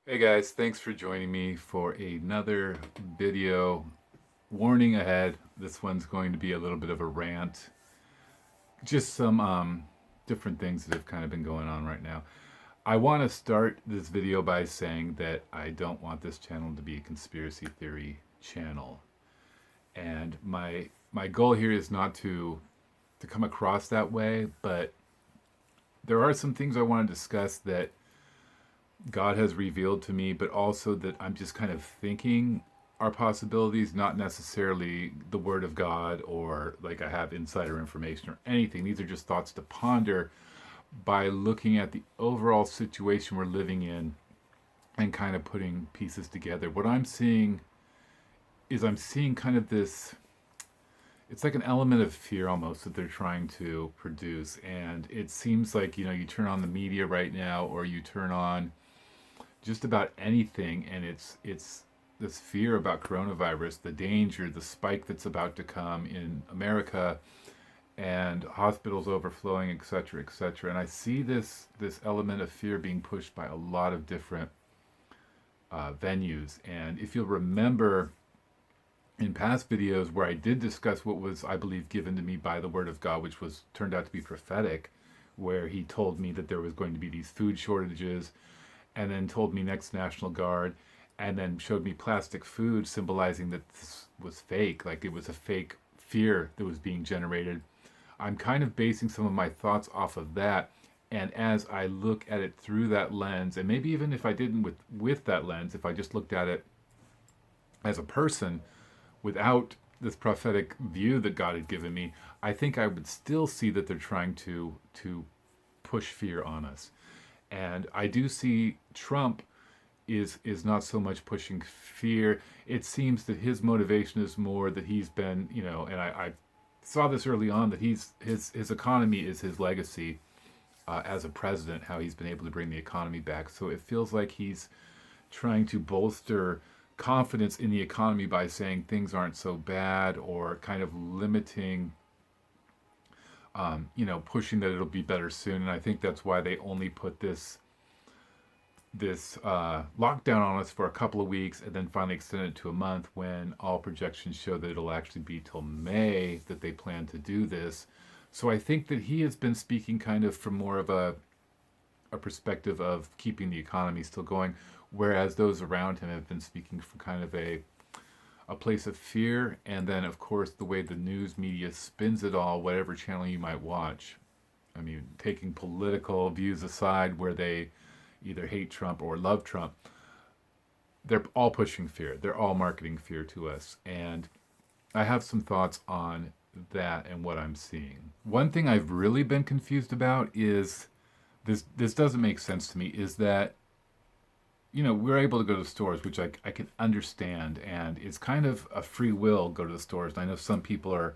Hey guys, thanks for joining me for another video. Warning ahead, this one's going to be a little bit of a rant. Just some different things that have kind of been going on right now. I want to start this video by saying that I don't want this channel to be a conspiracy theory channel. And my goal here is not to come across that way, but there are some things I want to discuss that God has revealed to me, but also that I'm just kind of thinking are possibilities, not necessarily the Word of God or like I have insider information or anything. These are just thoughts to ponder by looking at the overall situation we're living in and kind of putting pieces together. What I'm seeing is I'm seeing kind of this, it's like an element of fear almost that they're trying to produce. And it seems like, you turn on the media right now or you turn on just about anything, and it's this fear about coronavirus, the danger, the spike that's about to come in America, and hospitals overflowing, etc., etc. And I see this element of fear being pushed by a lot of different venues. And if you'll remember in past videos where I did discuss what was, I believe, given to me by the Word of God, which was turned out to be prophetic, where He told me that there was going to be these food shortages and then told me next National Guard, and then showed me plastic food symbolizing that this was fake, like it was a fake fear that was being generated. I'm kind of basing some of my thoughts off of that. And as I look at it through that lens, and maybe even if I didn't with that lens, if I just looked at it as a person without this prophetic view that God had given me, I think I would still see that they're trying to push fear on us. And I do see Trump is not so much pushing fear. It seems that his motivation is more that he's been, and I saw this early on, that his economy is his legacy as a president, how he's been able to bring the economy back. So it feels like he's trying to bolster confidence in the economy by saying things aren't so bad, or kind of limiting, pushing that it'll be better soon. And I think that's why they only put this lockdown on us for a couple of weeks and then finally extended it to a month, when all projections show that it'll actually be till May that they plan to do this. So I think that he has been speaking kind of from more of a perspective of keeping the economy still going, whereas those around him have been speaking from kind of a place of fear. And then, of course, the way the news media spins it all, whatever channel you might watch. I mean, taking political views aside, where they either hate Trump or love Trump, they're all pushing fear. They're all marketing fear to us. And I have some thoughts on that and what I'm seeing. One thing I've really been confused about is this doesn't make sense to me, is that we're able to go to stores, which I can understand, and it's kind of a free will go to the stores. And I know some people are,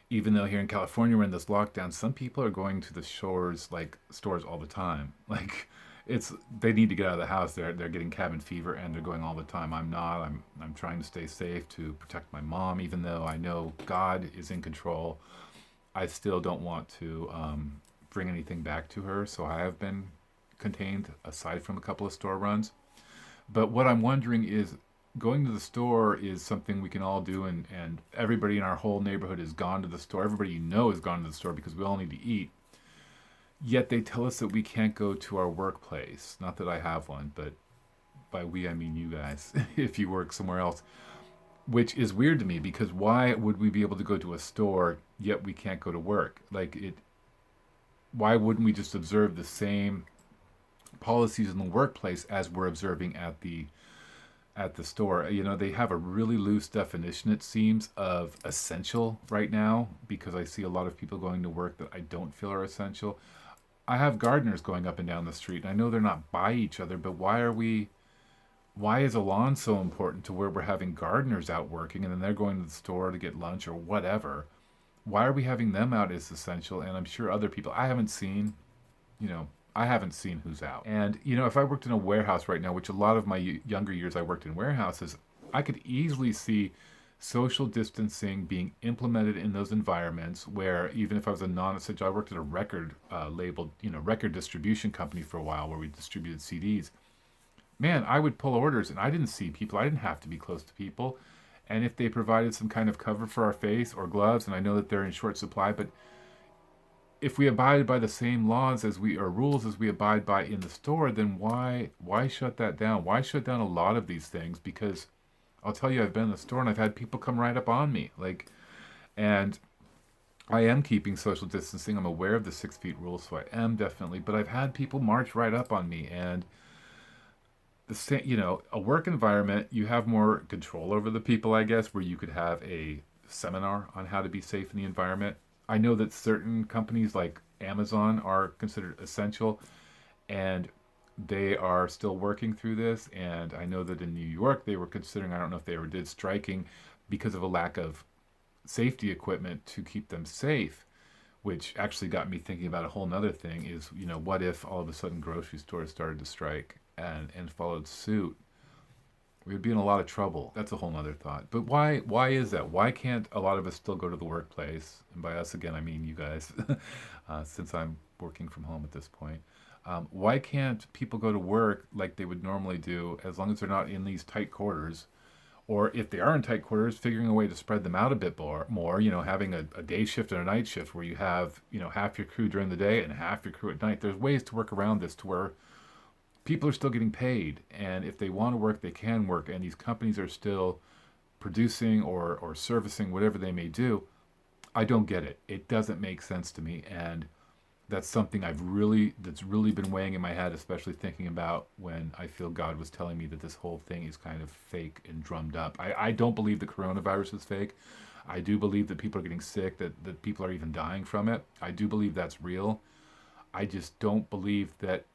even though here in California we're in this lockdown, some people are going to the stores, like stores all the time. Like, it's, they need to get out of the house. They're getting cabin fever and they're going all the time. I'm not. I'm trying to stay safe to protect my mom, even though I know God is in control. I still don't want to bring anything back to her, so I have been contained aside from a couple of store runs. But what I'm wondering is, going to the store is something we can all do, and everybody in our whole neighborhood has gone to the store. Everybody has gone to the store because we all need to eat. Yet they tell us that we can't go to our workplace. Not that I have one, but by we I mean you guys, if you work somewhere else. Which is weird to me, because why would we be able to go to a store yet we can't go to work? Like, it, why wouldn't we just observe the same policies in the workplace as we're observing at the store? They have a really loose definition, it seems, of essential right now, because I see a lot of people going to work that I don't feel are essential. I have gardeners going up and down the street, and I know they're not by each other, but why is a lawn so important to where we're having gardeners out working and then they're going to the store to get lunch or whatever? Why are we having them out as essential? And I'm sure other people, you know, I haven't seen who's out. And, if I worked in a warehouse right now, which a lot of my younger years I worked in warehouses, I could easily see social distancing being implemented in those environments, where even if I was a non-essential, I worked at a record labeled, record distribution company for a while, where we distributed CDs. man, I would pull orders and I didn't see people. I didn't have to be close to people. And if they provided some kind of cover for our face or gloves, and I know that they're in short supply, but if we abide by the same laws as we or rules as we abide by in the store, then why shut that down? Why shut down a lot of these things? Because I'll tell you, I've been in the store and I've had people come right up on me, like, and I am keeping social distancing. I'm aware of the 6 feet rule, so I am definitely. But I've had people march right up on me, and the same, a work environment, you have more control over the people, I guess, where you could have a seminar on how to be safe in the environment. I know that certain companies like Amazon are considered essential, and they are still working through this. And I know that in New York, they were considering, I don't know if they ever did, striking because of a lack of safety equipment to keep them safe, which actually got me thinking about a whole nother thing is, what if all of a sudden grocery stores started to strike and followed suit? We'd be in a lot of trouble. That's a whole nother thought. But why is that? Why can't a lot of us still go to the workplace? And by us again, I mean you guys, since I'm working from home at this point. Why can't people go to work like they would normally do as long as they're not in these tight quarters? Or if they are in tight quarters, figuring a way to spread them out a bit more, having a day shift and a night shift where you have, half your crew during the day and half your crew at night. There's ways to work around this to where people are still getting paid. And if they want to work, they can work. And these companies are still producing or servicing whatever they may do. I don't get it. It doesn't make sense to me. And that's something that's really been weighing in my head, especially thinking about when I feel God was telling me that this whole thing is kind of fake and drummed up. I don't believe the coronavirus is fake. I do believe that people are getting sick, that people are even dying from it. I do believe that's real. I just don't believe that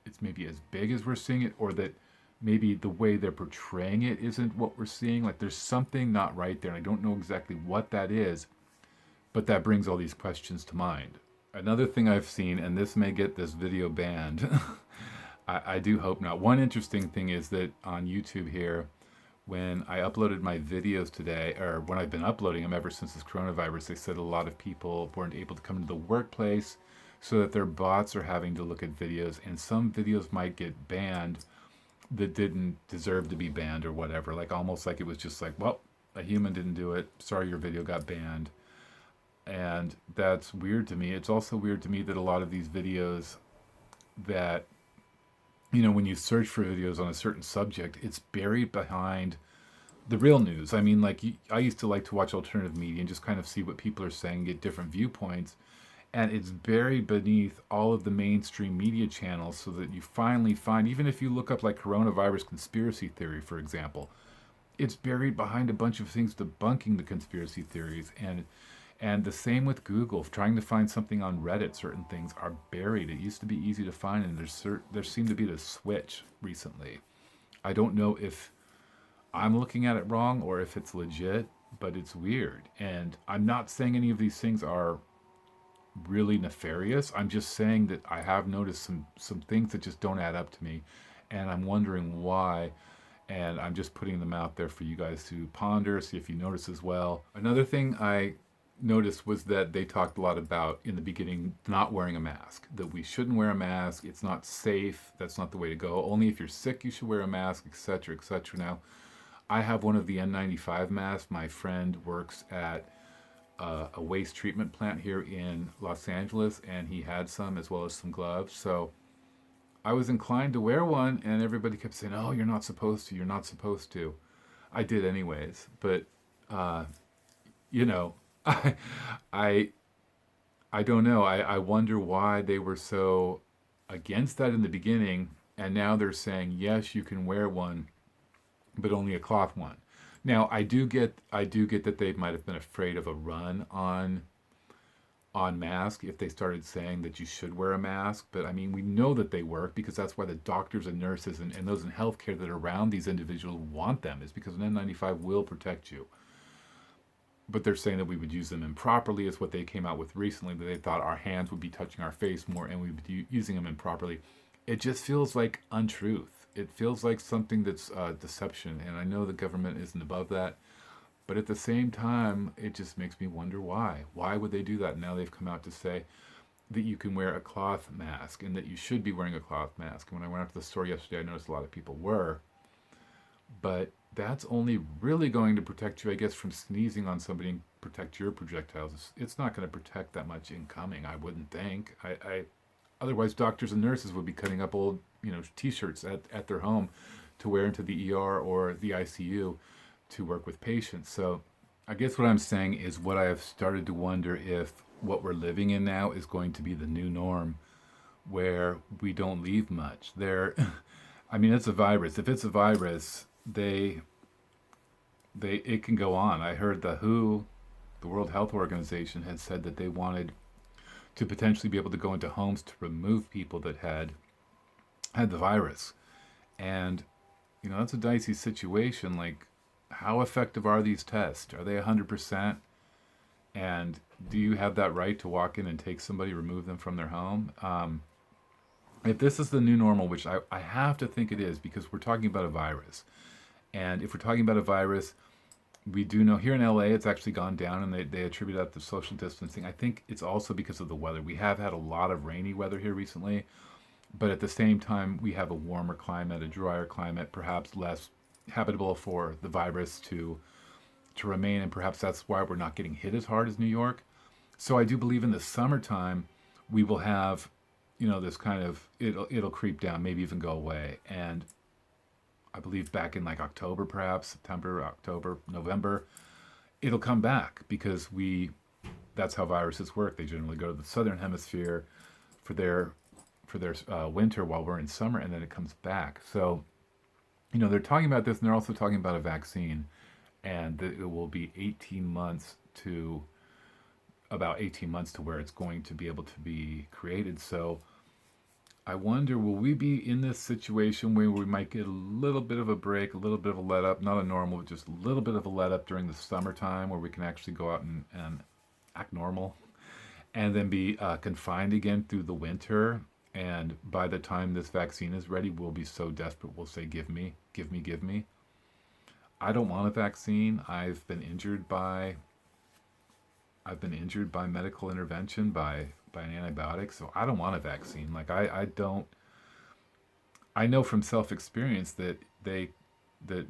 it's maybe as big as we're seeing it, or that maybe the way they're portraying it isn't what we're seeing. Like there's something not right there, and I don't know exactly what that is, but that brings all these questions to mind. Another thing I've seen, and this may get this video banned, I do hope not. One interesting thing is that on YouTube here, when I uploaded my videos today, or when I've been uploading them ever since this coronavirus, they said a lot of people weren't able to come to the workplace so that their bots are having to look at videos, and some videos might get banned that didn't deserve to be banned or whatever. Like almost like it was just like, well, a human didn't do it. Sorry, your video got banned. And that's weird to me. It's also weird to me that a lot of these videos that, when you search for videos on a certain subject, it's buried behind the real news. I mean, like, I used to like to watch alternative media and just kind of see what people are saying, get different viewpoints. And it's buried beneath all of the mainstream media channels so that you finally find, even if you look up like coronavirus conspiracy theory, for example, it's buried behind a bunch of things debunking the conspiracy theories. And the same with Google. Trying to find something on Reddit, certain things are buried. It used to be easy to find, and there seemed to be this switch recently. I don't know if I'm looking at it wrong or if it's legit, but it's weird. And I'm not saying any of these things are really nefarious. I'm just saying that I have noticed some things that just don't add up to me, and I'm wondering why. And I'm just putting them out there for you guys to ponder, see if you notice as well. Another thing I noticed was that they talked a lot about in the beginning not wearing a mask, that we shouldn't wear a mask, it's not safe, that's not the way to go, only if you're sick you should wear a mask, etc., etc. Now I have one of the N95 masks. My friend works at a waste treatment plant here in Los Angeles, and he had some as well as some gloves, so I was inclined to wear one, and everybody kept saying, oh, you're not supposed to, you're not supposed to. I did anyways, but you know I, I, I don't know. I wonder why they were so against that in the beginning, and now they're saying yes, you can wear one, but only a cloth one. Now I do get that they might have been afraid of a run on mask if they started saying that you should wear a mask. But I mean, we know that they work because that's why the doctors and nurses and those in healthcare that are around these individuals want them, is because an N95 will protect you. But they're saying that we would use them improperly is what they came out with recently, that they thought our hands would be touching our face more and we would be using them improperly. It just feels like untruth. It feels like something that's deception, and I know the government isn't above that, but at the same time, it just makes me wonder why. Why would they do that? Now they've come out to say, that you can wear a cloth mask and that you should be wearing a cloth mask. And when I went out to the store yesterday, I noticed a lot of people were. But that's only really going to protect you, I guess, from sneezing on somebody and protect your projectiles. It's not going to protect that much incoming, I wouldn't think. Otherwise, doctors and nurses would be cutting up old, T-shirts at their home to wear into the ER or the ICU to work with patients. So I guess what I'm saying is what I have started to wonder if what we're living in now is going to be the new norm where we don't leave much. I mean, it's a virus. If it's a virus, it can go on. I heard the WHO, the World Health Organization, had said that they wanted to potentially be able to go into homes to remove people that had the virus. And that's a dicey situation. Like, how effective are these tests? Are they 100%? And do you have that right to walk in and take somebody, remove them from their home? If this is the new normal, which I have to think it is, because we're talking about a virus. And if we're talking about a virus, we do know here in LA it's actually gone down, and they attribute that to social distancing. I think it's also because of the weather. We have had a lot of rainy weather here recently, but at the same time we have a warmer climate, a drier climate, perhaps less habitable for the virus to remain, and perhaps that's why we're not getting hit as hard as New York. So I do believe in the summertime we will have, this kind of, it'll creep down, maybe even go away. And I believe back in like October, perhaps September, October, November, it'll come back because that's how viruses work. They generally go to the southern hemisphere for their winter while we're in summer, and then it comes back. So, they're talking about this, and they're also talking about a vaccine, and that it will be about 18 months to where it's going to be able to be created. So I wonder, will we be in this situation where we might get a little bit of a break, a little bit of a let up, not a normal, but just a little bit of a let up during the summertime where we can actually go out and act normal, and then be confined again through the winter. And by the time this vaccine is ready, we'll be so desperate, we'll say, give me, give me, give me. I don't want a vaccine. I've been injured by medical intervention, by an antibiotic, so I don't want a vaccine. Like, I don't. I know from self-experience that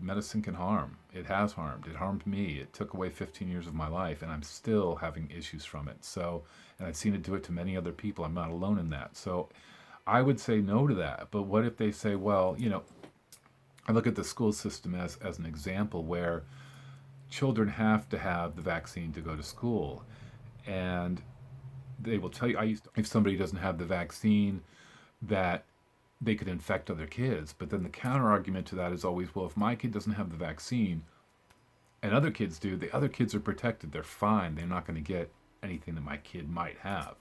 medicine can harm. It has harmed. It harmed me. It took away 15 years of my life, and I'm still having issues from it. So, and I've seen it do it to many other people. I'm not alone in that. So I would say no to that. But what if they say, well, I look at the school system as an example where children have to have the vaccine to go to school. And they will tell you, if somebody doesn't have the vaccine, that they could infect other kids. But then the counter argument to that is always, well, if my kid doesn't have the vaccine and other kids do, the other kids are protected. They're fine. They're not going to get anything that my kid might have.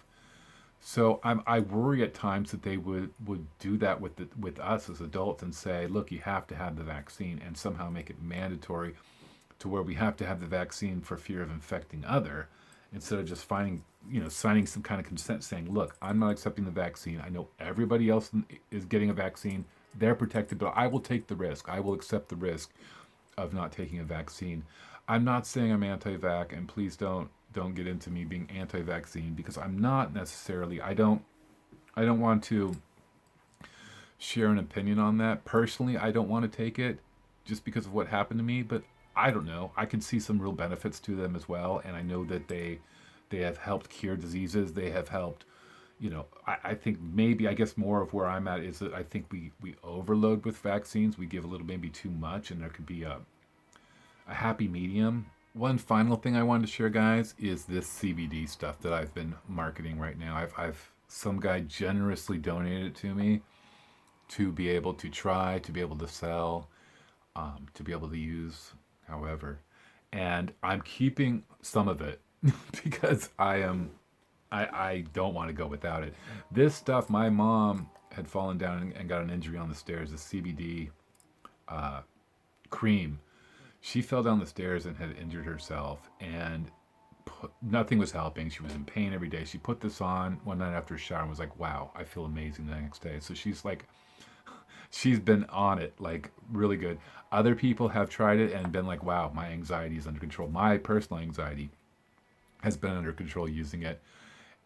So I worry at times that they would do that with us as adults and say, look, you have to have the vaccine, and somehow make it mandatory to where we have to have the vaccine for fear of infecting other, instead of just signing some kind of consent saying, look, I'm not accepting the vaccine. I know everybody else is getting a vaccine. They're protected, but I will take the risk. I will accept the risk of not taking a vaccine. I'm not saying I'm anti-vax, and please don't get into me being anti-vaccine, because I'm not necessarily. I don't want to share an opinion on that. Personally, I don't want to take it just because of what happened to me, but I don't know. I can see some real benefits to them as well, and I know that they have helped cure diseases. They have helped, I think maybe, I guess more of where I'm at is that I think we overload with vaccines. We give a little, maybe too much, and there could be a happy medium. One final thing I wanted to share, guys, is this CBD stuff that I've been marketing right now. I've some guy generously donated it to me to be able to try, to be able to sell, to be able to use, however. And I'm keeping some of it because I don't want to go without it. This stuff, my mom had fallen down and got an injury on the stairs. The CBD cream. She fell down the stairs and had injured herself, and nothing was helping. She was in pain every day. She put this on one night after a shower and was like, wow, I feel amazing the next day. So she's been on it, like, really good. Other people have tried it and been like, wow, my anxiety is under control. My personal anxiety has been under control using it.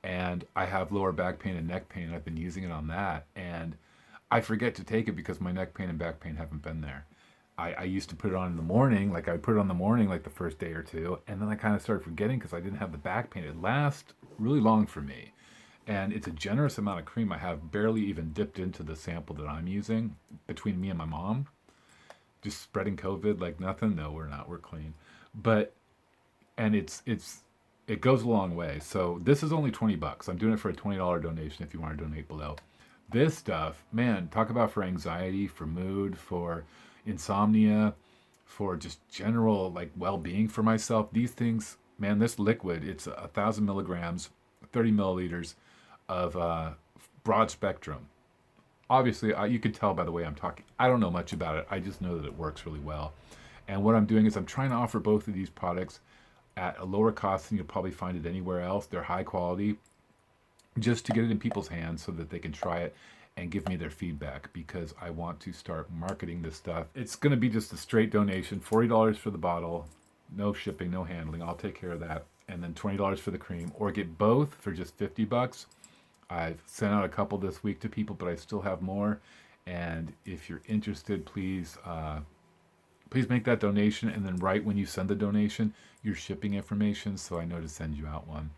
and I have lower back pain and neck pain. I've been using it on that, and I forget to take it because my neck pain and back pain haven't been there. I used to put it on in the morning, like I would put it on in the morning, like the first day or two, and then I kind of started forgetting because I didn't have the back pain. It lasts really long for me, and it's a generous amount of cream. I have barely even dipped into the sample that I'm using between me and my mom, just spreading COVID like nothing. No, we're not. We're clean, but and it goes a long way. So this is only $20. I'm doing it for a $20 donation if you want to donate below. This stuff, man, talk about for anxiety, for mood, for insomnia, for just general like well-being for myself. These things, man, this liquid, it's 1,000 milligrams, 30 milliliters of broad spectrum. Obviously, you could tell by the way I'm talking. I don't know much about it. I just know that it works really well. And what I'm doing is I'm trying to offer both of these products at a lower cost than you'll probably find it anywhere else. They're high quality, just to get it in people's hands so that they can try it and give me their feedback, because I want to start marketing this stuff. It's going to be just a straight donation, $40 for the bottle, no shipping, no handling. I'll take care of that. And then $20 for the cream, or get both for just $50. I've sent out a couple this week to people, but I still have more. And if you're interested, please make that donation, and then right when you send the donation, your shipping information, so I know to send you out one.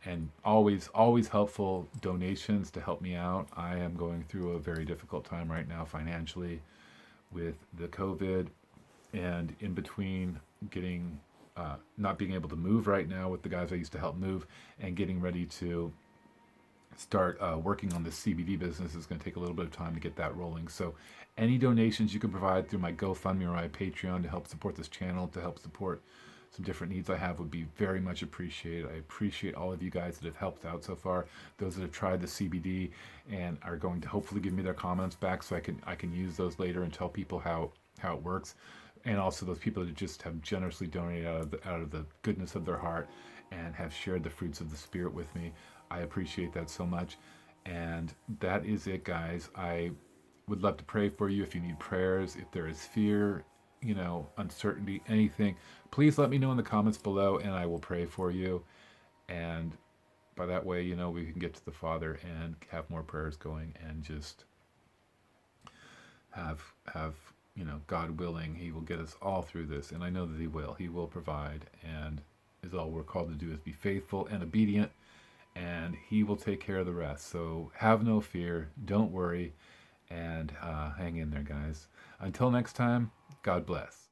And always helpful donations to help me out. I am going through a very difficult time right now financially with the COVID, and in between getting not being able to move right now with the guys I used to help move, and getting ready to start working on this CBD business. Is going to take a little bit of time to get that rolling. So any donations you can provide through my GoFundMe or my Patreon to help support this channel, to help support some different needs I have, would be very much appreciated. I appreciate all of you guys that have helped out so far, those that have tried the CBD and are going to hopefully give me their comments back so I can use those later and tell people how it works. And also those people that just have generously donated out of the goodness of their heart and have shared the fruits of the Spirit with me. I appreciate that so much. And that is it, guys. I would love to pray for you if you need prayers, if there is fear, uncertainty, anything. Please let me know in the comments below, and I will pray for you. And by that way, we can get to the Father and have more prayers going, and just have God willing, He will get us all through this. And I know that He will. He will provide. And is all we're called to do is be faithful and obedient, and He will take care of the rest. So have no fear. Don't worry. And hang in there, guys. Until next time, God bless.